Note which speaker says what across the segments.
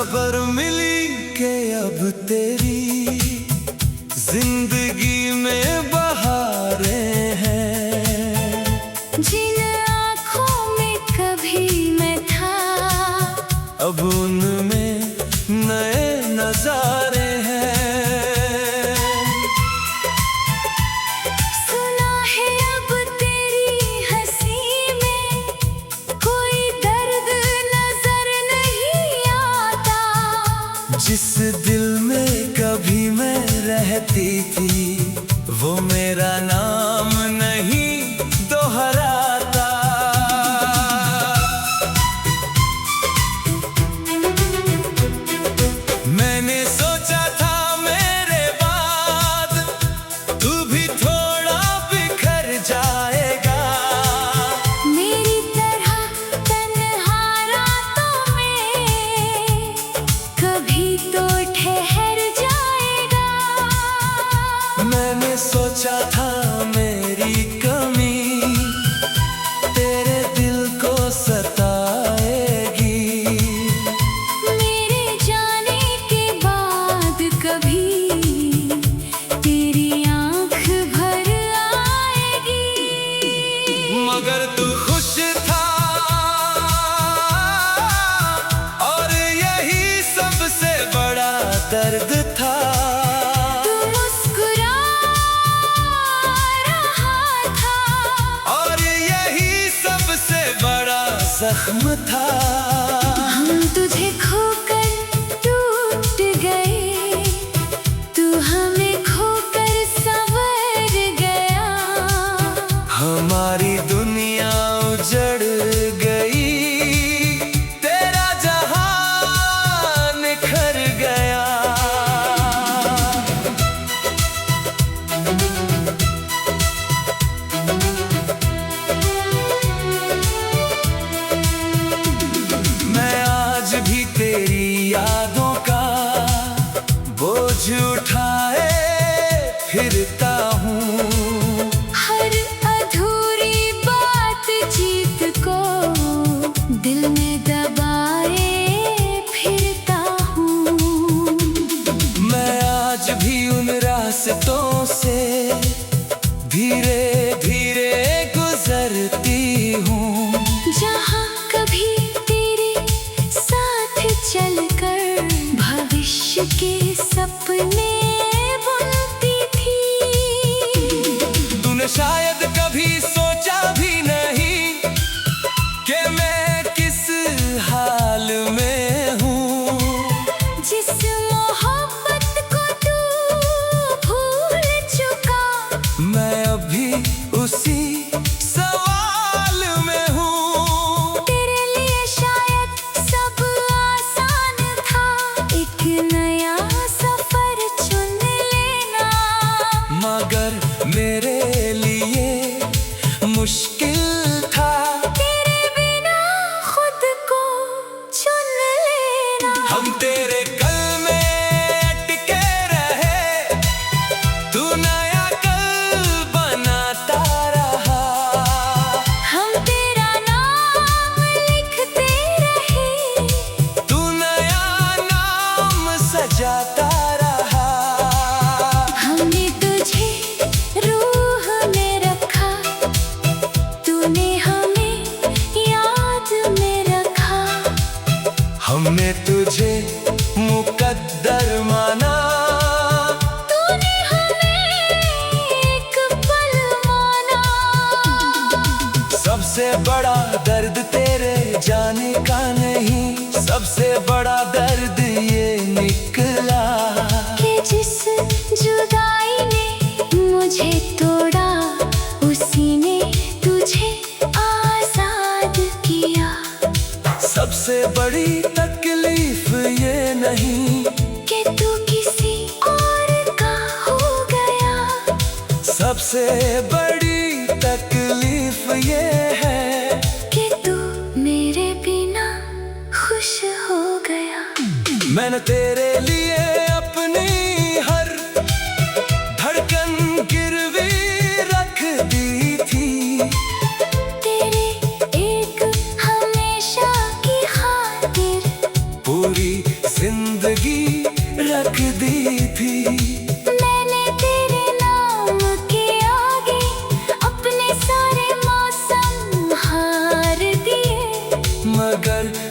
Speaker 1: खबर मिली कि अब तेरी जिंदगी में बहारें हैं।
Speaker 2: जिन आँखों में कभी मैं था,
Speaker 1: अब उनमें नए नजारे हैं।
Speaker 2: सुना है अब तेरी हंसी में कोई दर्द नजर नहीं आता।
Speaker 1: जिस दिल में कभी मैं रहती थी वो मेरा नाम नहीं दोहराता। मैंने सोचा था मेरे बाद तू भी थोड़ा बिखर जाएगा।
Speaker 2: मेरी तरह तन्हा रातों में कभी तो ठहर जाएगा।
Speaker 1: मैंने सोचा था मेरी कमी तेरे दिल को सताएगी।
Speaker 2: मेरे जाने के बाद कभी तेरी आँख भर आएगी।
Speaker 1: मगर तू खुश था और यही सबसे बड़ा दर्द था।
Speaker 2: तू मुस्कुरा रहा था
Speaker 1: और यही सबसे बड़ा जख्म था।
Speaker 2: हम तुझे खोकर टूट गए, तू हमें खोकर संवर गया।
Speaker 1: हमारी दुनिया उजड़ गई, तेरा जहां निखर गया। मैं आज भी तेरी यादों का बोझ उठाए फिरता हूँ।
Speaker 2: हर अधूरी बातचीत को दिल में दबाए फिरता हूँ।
Speaker 1: मैं आज भी उन रास्तों से धीरे धीरे गुजरती हूँ।
Speaker 2: जहाँ कभी तेरे साथ चलकर भविष्य के सपने बुनती थी।
Speaker 1: तूने शायद कभी सोचा भी नहीं कि मैं किस हाल में हूँ।
Speaker 2: जिस मोहब्बत को तू भूल चुका,
Speaker 1: मैं अभी उसी सवाल में हूँ।
Speaker 2: तेरे लिए शायद सब आसान था, एक नया सफर चुन लेना।
Speaker 1: मगर मेरे लिए मुश्किल था
Speaker 2: तेरे बिना खुद को चुन लेना।
Speaker 1: हम तेरे कल में टिके रहे, तू नया कल बनाता रहा।
Speaker 2: हम तेरा नाम लिखते रहे,
Speaker 1: तू नया नाम सजाता रहा।
Speaker 2: हमने तुझे रूह में रखा, तूने हमें याद में रखा।
Speaker 1: हमने तुझे मुकद्दर माना,
Speaker 2: तूने हमें एक पल माना।
Speaker 1: सबसे बड़ा दर्द तेरे जाने का नहीं, सबसे बड़ा दर्द ये निकला
Speaker 2: कि जिस जुदाई ने मुझे तोड़ा, उसी ने तुझे आजाद किया।
Speaker 1: सबसे बड़ी तकलीफ ये नहीं
Speaker 2: कि तू किसी और का हो गया।
Speaker 1: सबसे बड़ी तकलीफ ये है
Speaker 2: कि तू मेरे बिना खुश हो गया।
Speaker 1: मैंने तेरे लिए अपनी हर धड़कन गिरवी रख दी थी।
Speaker 2: तेरे एक हमेशा की खातिर
Speaker 1: पूरी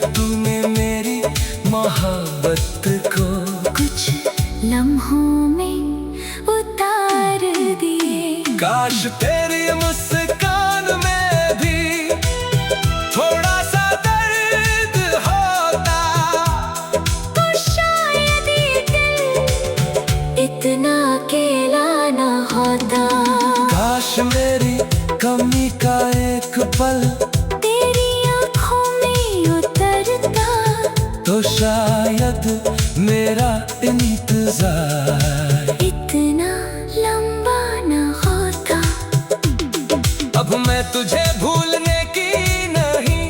Speaker 1: तूने मेरी मोहब्बत को
Speaker 2: कुछ लम्हों में उतार दिए।
Speaker 1: काश तेरी मुस्कान में भी थोड़ा सा दर्द होता,
Speaker 2: तो शायद ये दिल इतना अकेला न होता।
Speaker 1: काश मेरी कमी का एक पल
Speaker 2: तेरी आँखों में उतरता,
Speaker 1: तो शायद मेरा इंतजार
Speaker 2: इतना लंबा न होता।
Speaker 1: अब मैं तुझे भूलने की नहीं,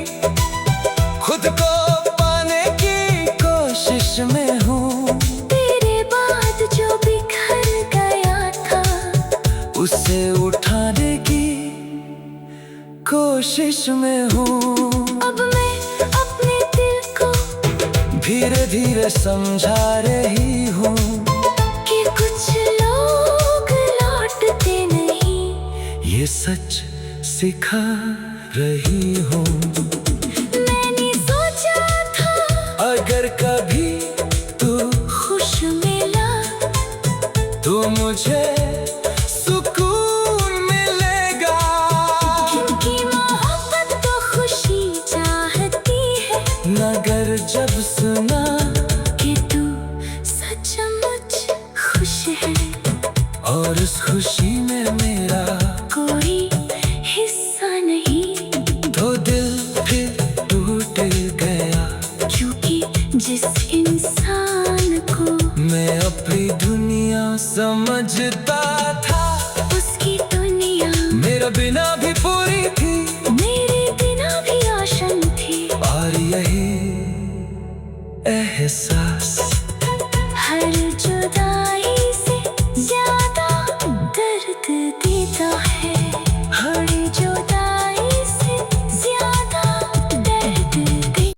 Speaker 1: खुद को पाने की कोशिश में हूँ।
Speaker 2: तेरे बाद जो बिखर गया था,
Speaker 1: उसे उठाने की कोशिश में हूँ।
Speaker 2: अब मैं अपने दिल को
Speaker 1: धीरे धीरे समझा रही हूँ
Speaker 2: कि कुछ लोग लौटते नहीं,
Speaker 1: ये सच सिखा रही हूँ।
Speaker 2: मैंने सोचा था
Speaker 1: अगर कभी तू
Speaker 2: खुश मिला
Speaker 1: तो मुझे सुकून मिलेगा,
Speaker 2: क्योंकि मोहब्बत तो खुशी चाहती है।
Speaker 1: मगर जब सुना
Speaker 2: कि तू सचमुच खुश है
Speaker 1: और उस खुशी में मेरा
Speaker 2: कोई हिस्सा नहीं,
Speaker 1: तो दिल फिर टूट गया।
Speaker 2: क्योंकि जिस इंसान को
Speaker 1: मैं अपनी दुनिया समझता था,
Speaker 2: उसकी दुनिया
Speaker 1: मेरा बिना भी पूरी थी,
Speaker 2: मेरे बिना भी रोशन थी।
Speaker 1: और यही एहसास
Speaker 2: हर जुदाई से ज्यादा दर्द देता है, हर जुदाई से ज्यादा दर्द देता।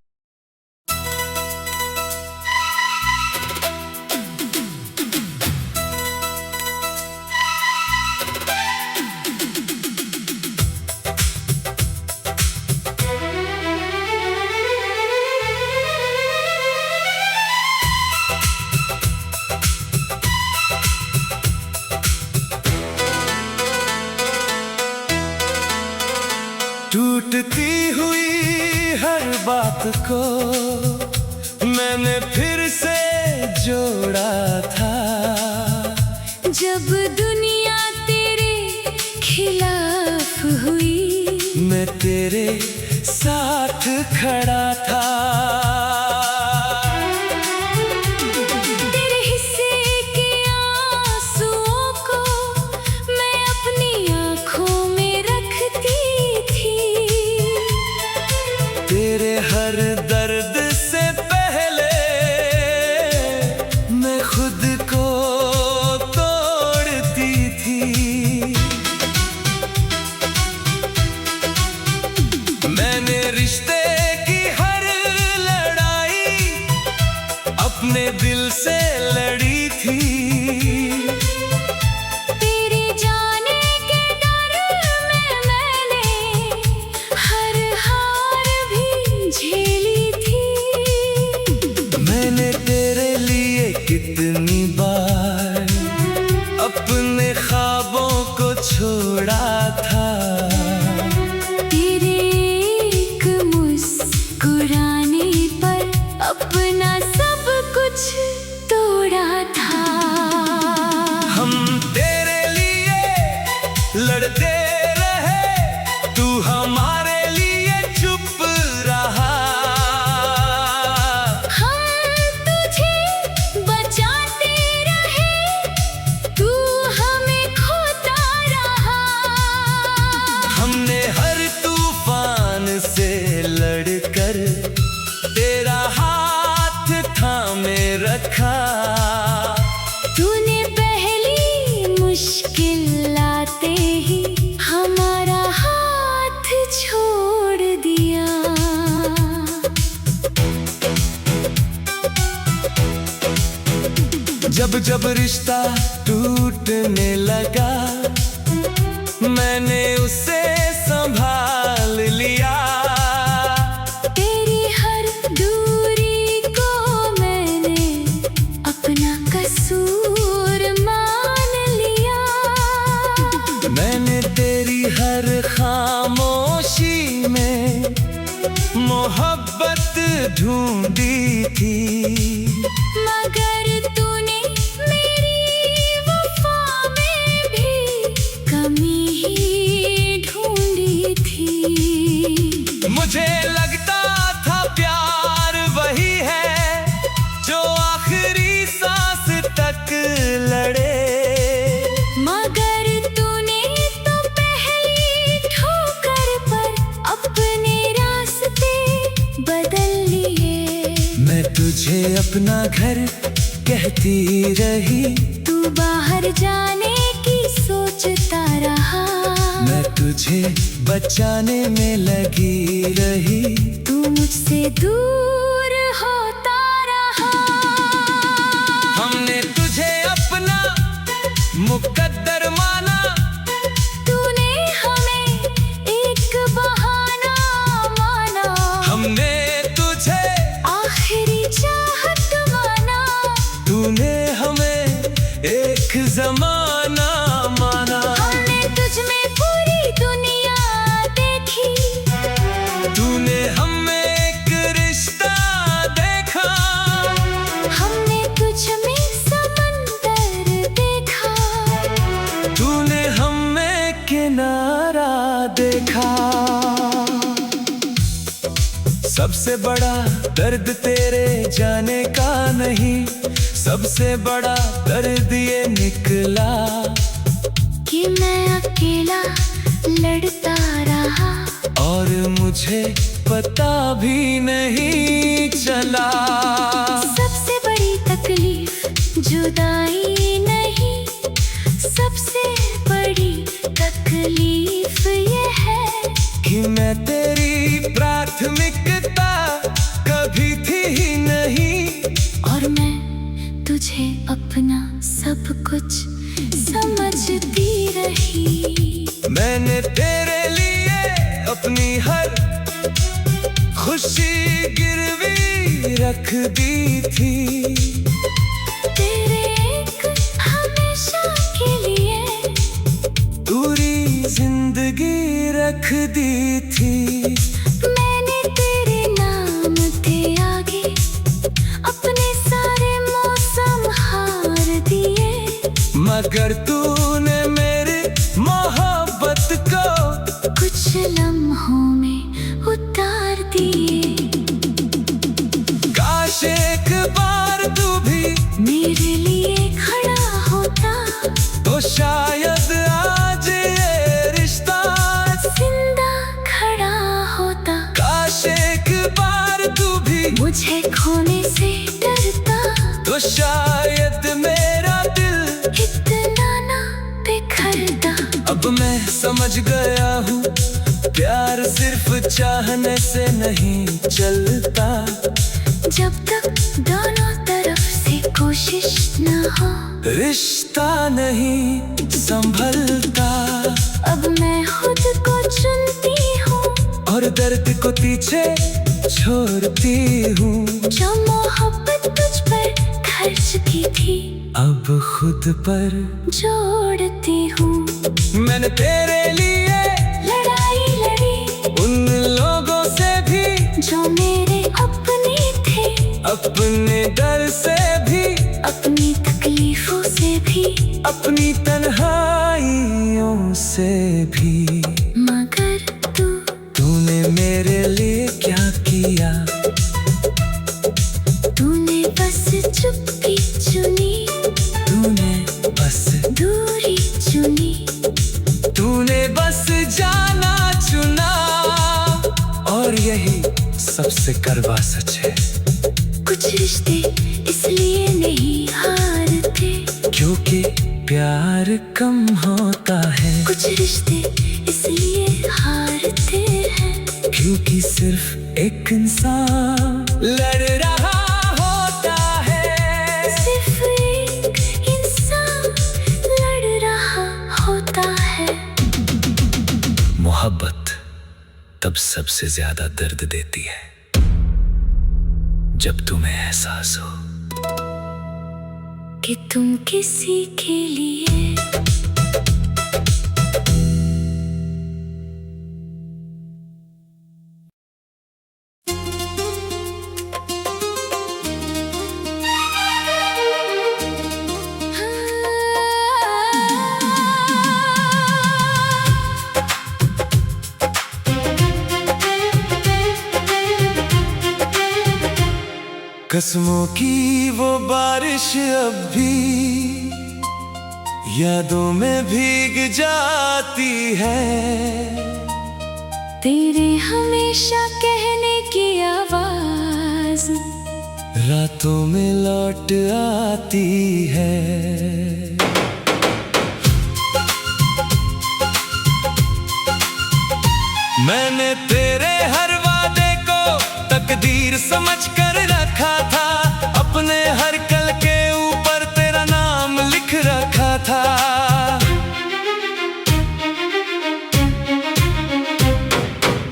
Speaker 1: टूटती हुई हर बात को मैंने फिर से जोड़ा था।
Speaker 2: जब दुनिया तेरे खिलाफ हुई,
Speaker 1: मैं तेरे साथ खड़ा था।
Speaker 2: तेरे हिस्से के आंसुओं को मैं अपनी आँखों में रखती थी।
Speaker 1: तेरे हर दर्द से पहले मैं खुद को तोड़ती थी। मैंने रिश्ते की हर लड़ाई अपने दिल से लड़ी थी।
Speaker 2: तेरे जाने के डर में मैंने हर हार भी झेली थी।
Speaker 1: मैंने तेरे लिए कितनी बार अपने ख्वाबों को छोड़ा था।
Speaker 2: तेरे एक मुस्कुराने पर अपना सब कुछ तोड़ा था।
Speaker 1: हम तेरे लिए लड़ते रहे, तू हमारे लिए चुप रहा।
Speaker 2: हम तुझे बचाते रहे, तू हमें खोता रहा।
Speaker 1: हमने हर तूफान से लड़कर तेरा हाथ थामे रखा।
Speaker 2: तूने पहली मुश्किल आते ही हमारा हाथ छोड़ दिया।
Speaker 1: जब जब रिश्ता टूटने लगा, मैंने उसे संभाल लिया।
Speaker 2: तेरी हर
Speaker 1: ढूंढी थी।
Speaker 2: मगर तूने मेरी वफा में भी कमी ही ढूंढी थी।
Speaker 1: मुझे लगता था प्यार वही है जो आखिरी सांस तक लड़े,
Speaker 2: मगर तूने तो पहली ठोकर पर अपने रास्ते बदल लिए।
Speaker 1: मैं तुझे अपना घर कहती रही,
Speaker 2: तू बाहर जाने की सोचता रहा।
Speaker 1: मैं तुझे बचाने में लगी रही,
Speaker 2: तू मुझसे दूर होता रहा।
Speaker 1: हमने तुझे अपना मुकद्दर माना,
Speaker 2: तूने हमें एक बहाना माना।
Speaker 1: हमने तुझे
Speaker 2: आखिरी चाहत माना।
Speaker 1: तूने हमें एक जमाना माना।
Speaker 2: हमने तुझ में पूरी दुनिया देखी।
Speaker 1: तूने हमें एक रिश्ता देखा,
Speaker 2: हमने तुझ में समंदर देखा।
Speaker 1: तूने हमें किनारा देखा। सबसे बड़ा दर्द तेरे जाने का नहीं, सबसे बड़ा दर्द ये निकला
Speaker 2: कि मैं अकेला लड़ता रहा।
Speaker 1: और मुझे पता भी नहीं चला।
Speaker 2: सबसे बड़ी तकलीफ जुदाई नहीं, सबसे बड़ी तकलीफ ये है
Speaker 1: कि मैं तेरी प्राथमिकता कभी थी ही नहीं।
Speaker 2: और मैं तुझे अपना सब कुछ समझती रही।
Speaker 1: मैंने तेरे लिए अपनी हर खुशी गिरवी रख दी थी।
Speaker 2: तेरे एक हमेशा के लिए
Speaker 1: पूरी जिंदगी रख दी थी।
Speaker 2: मैंने तेरे नाम के आगे अपने सारे मौसम हार दिए।
Speaker 1: मगर तूने मेरी मोहब्बत को
Speaker 2: कुछ लम्हों में उतार दिए।
Speaker 1: काश एक बार तू भी
Speaker 2: मेरे लिए खड़ा होता
Speaker 1: तो शायद आज ये रिश्ता
Speaker 2: जिंदा खड़ा होता।
Speaker 1: काश एक बार तू भी
Speaker 2: मुझे खोने से डरता
Speaker 1: तो शायद मेरा दिल
Speaker 2: इतना ना बिखरता।
Speaker 1: अब मैं समझ गया हूँ प्यार सिर्फ चाहने से नहीं चलता।
Speaker 2: जब तक दोनों तरफ से कोशिश न हो
Speaker 1: रिश्ता नहीं संभलता।
Speaker 2: अब मैं खुद को चुनती हूँ
Speaker 1: और दर्द को पीछे छोड़ती हूँ।
Speaker 2: जो मोहब्बत तुझ पर खर्च की थी
Speaker 1: अब खुद पर
Speaker 2: जोड़ती हूँ।
Speaker 1: मैंने तेरे लिए
Speaker 2: लड़ाई लड़ी
Speaker 1: उन लोगों से भी
Speaker 2: जो मेरे अपने थे।
Speaker 1: अपने डर से भी
Speaker 2: अपनी तकलीफों से भी
Speaker 1: अपनी तन्हाइयों से भी।
Speaker 2: मगर
Speaker 1: तूने मेरे लिए क्या किया?
Speaker 2: तूने बस चुप्पी चुनी।
Speaker 1: तूने बस
Speaker 2: दूरी चुनी।
Speaker 1: तूने बस जाना चुना। और यही सबसे कड़वा सच है।
Speaker 2: कुछ रिश्ते इसलिए नहीं हारते
Speaker 1: क्योंकि प्यार कम होता है।
Speaker 2: कुछ रिश्ते इसलिए हारते हैं
Speaker 1: क्योंकि सिर्फ एक इंसान लड़ रहा होता है।
Speaker 2: सिर्फ एक इंसान लड़ रहा होता है।
Speaker 1: मोहब्बत तब सबसे ज्यादा दर्द देती है जब तुम्हें एहसास हो
Speaker 2: कि तुम किसी के लिए
Speaker 1: कसमों की वो बारिश अब भी यादों में भीग जाती है।
Speaker 2: तेरे हमेशा कहने की आवाज
Speaker 1: रातों में लौट आती है। मैंने तेरे हर वादे को तकदीर समझ कर रखा था, अपने हर कल के ऊपर तेरा नाम लिख रखा था।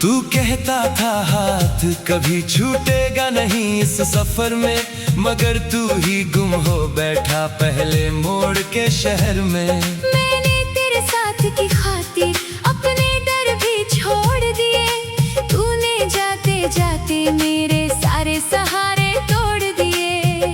Speaker 1: तू कहता था हाथ कभी छूटेगा नहीं इस सफर में, मगर तू ही गुम हो बैठा पहले मोड़ के शहर में।
Speaker 2: मैंने तेरे साथ की खातिर अपने डर भी छोड़ दिए, तूने जाते जाते मेरे सारे सहारे तोड़ दिए।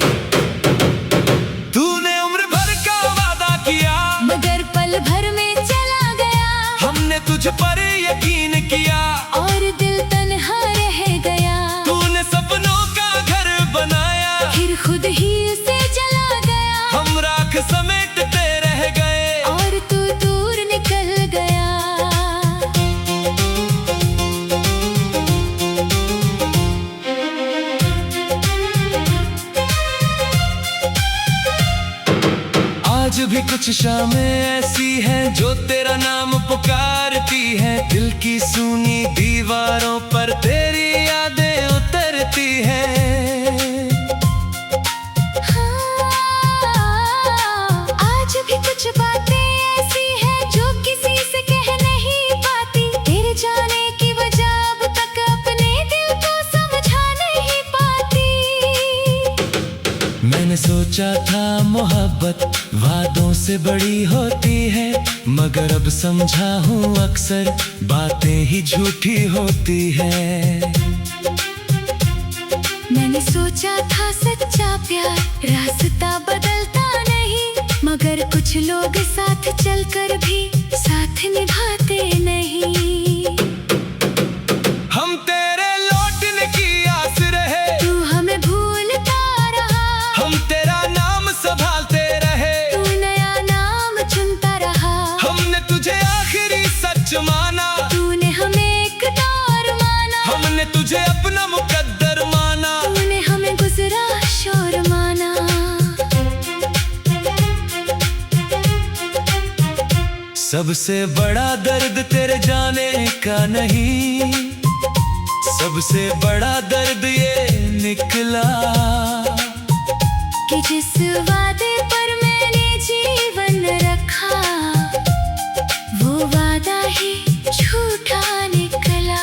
Speaker 1: तूने उम्र भर का वादा किया,
Speaker 2: मगर पल भर में चला गया।
Speaker 1: हमने तुझ पर यकीन किया,
Speaker 2: और दिल तन्हा रह गया।
Speaker 1: तूने सपनों का घर बनाया,
Speaker 2: फिर खुद ही उसे जला गया।
Speaker 1: हम राख समेटते रह गए,
Speaker 2: और तू दूर निकल गया। आज भी कुछ शामें ऐसी हैं जो तेरा नाम पुकारती हैं, दिल की सूनी दीवारों पर तेरी यादें उतरती हैं। हाँ, आज भी कुछ बातें ऐसी हैं जो किसी से कह नहीं पाती, तेरे जाने की वजह अब तक अपने दिल को समझा नहीं पाती।
Speaker 1: मैंने सोचा था मोहब्बत वादों से बड़ी होती है, मगर अब समझा हूँ अक्सर बातें ही झूठी होती है।
Speaker 2: मैंने सोचा था सच्चा प्यार रास्ता बदलता नहीं, मगर कुछ लोग साथ चलकर भी साथ निभाते नहीं।
Speaker 1: हम तेरे लौटने की आस रहे,
Speaker 2: तू हमें भूलता रहा।
Speaker 1: हम तेरा नाम संभालते रहे,
Speaker 2: तू नया नाम चुनता रहा।
Speaker 1: हमने तुझे आखिरी सच माना,
Speaker 2: तूने हमें एक दौर माना।
Speaker 1: हमने तुझे अपना मुकद्दर माना।
Speaker 2: तूने हमें गुजरा शोर माना।
Speaker 1: सबसे बड़ा दर्द तेरे जाने का नहीं, सबसे बड़ा दर्द ये निकला
Speaker 2: कि जिस वादे पर मैंने जीवन रखा, वो वादा ही झूठा निकला।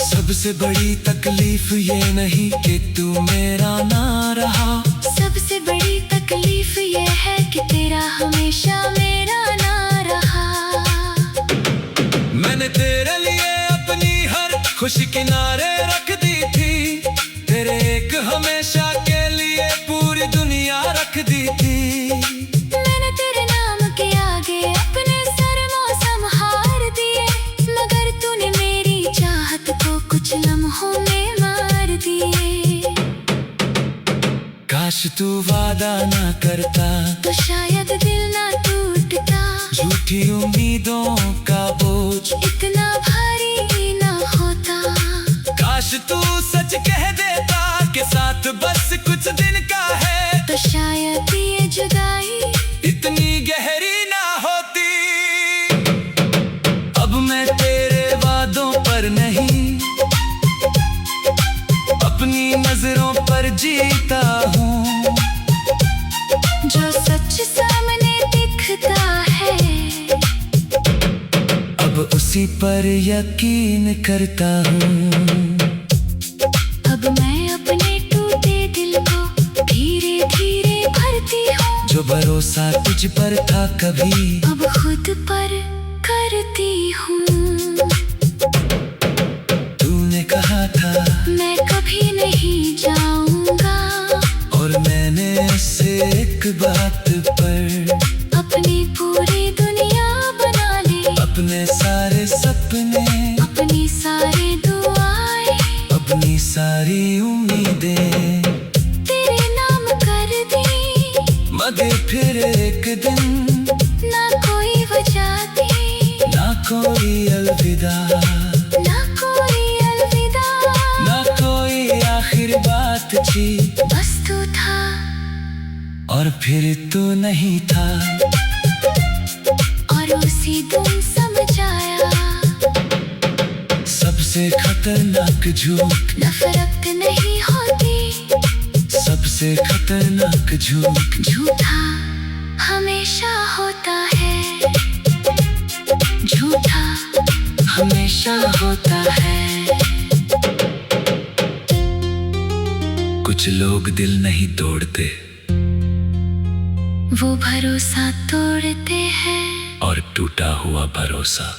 Speaker 1: सबसे बड़ी तकलीफ ये नहीं कि तू मेरा ना रहा,
Speaker 2: सबसे बड़ी तकलीफ ये है कि तेरा हमेशा मेरा ना रहा।
Speaker 1: मैंने तेरे लिए अपनी हर खुशी किनारे रख दी थी, तेरे एक हमेशा के लिए पूरी दुनिया रख दी थी।
Speaker 2: मैंने तेरे नाम के आगे अपने सर मौसम हार दिए, मगर तूने मेरी चाहत को कुछ लम्हों में मार दिए।
Speaker 1: काश तू वादा ना करता,
Speaker 2: तो शायद दिल ना टूटता।
Speaker 1: झूठी उम्मीदों का बोझ
Speaker 2: इतना भारी ना होता।
Speaker 1: काश तू सच कह देता कि साथ बस कुछ दिन का है,
Speaker 2: तो शायद ये जुदाई
Speaker 1: इतनी गहरी ना होती। अब मैं तेरे वादों पर नहीं, अपनी नजरों पर जीता हूँ।
Speaker 2: जो सच सामने दिखता है,
Speaker 1: अब उसी पर यकीन करता हूँ।
Speaker 2: अब मैं अपने टूटे दिल को धीरे धीरे भरती हूँ।
Speaker 1: जो भरोसा तुझ पर था कभी,
Speaker 2: अब खुद पर करती हूँ।
Speaker 1: तूने कहा था
Speaker 2: मैं कभी नहीं जाऊंगा,
Speaker 1: और मैंने उससे एक बात पर
Speaker 2: अपनी पूरी दुनिया बना ली।
Speaker 1: अपने सारे सपने,
Speaker 2: अपनी सारी दुआएं
Speaker 1: अब अपनी सारी उम्मीदें
Speaker 2: तेरे नाम कर दी,
Speaker 1: मगर फिर एक दिन
Speaker 2: ना कोई वजह थी,
Speaker 1: ना कोई अलविदा,
Speaker 2: ना कोई अलविदा,
Speaker 1: ना कोई आखिर बातचीत।
Speaker 2: बस तू था
Speaker 1: और फिर तू नहीं था,
Speaker 2: और उसी दिन समझ आया
Speaker 1: सबसे खतरनाक झूठ,
Speaker 2: नफरत नहीं होती,
Speaker 1: सबसे खतरनाक झूठ
Speaker 2: झूठा हमेशा होता है, झूठा
Speaker 1: हमेशा होता है। कुछ लोग दिल नहीं तोड़ते,
Speaker 2: वो भरोसा तोड़ते हैं,
Speaker 1: और टूटा हुआ भरोसा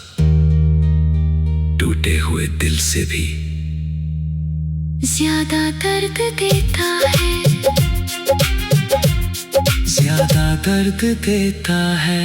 Speaker 1: टूटे हुए दिल से भी
Speaker 2: ज्यादा दर्द देता है,
Speaker 1: ज्यादा दर्द देता है।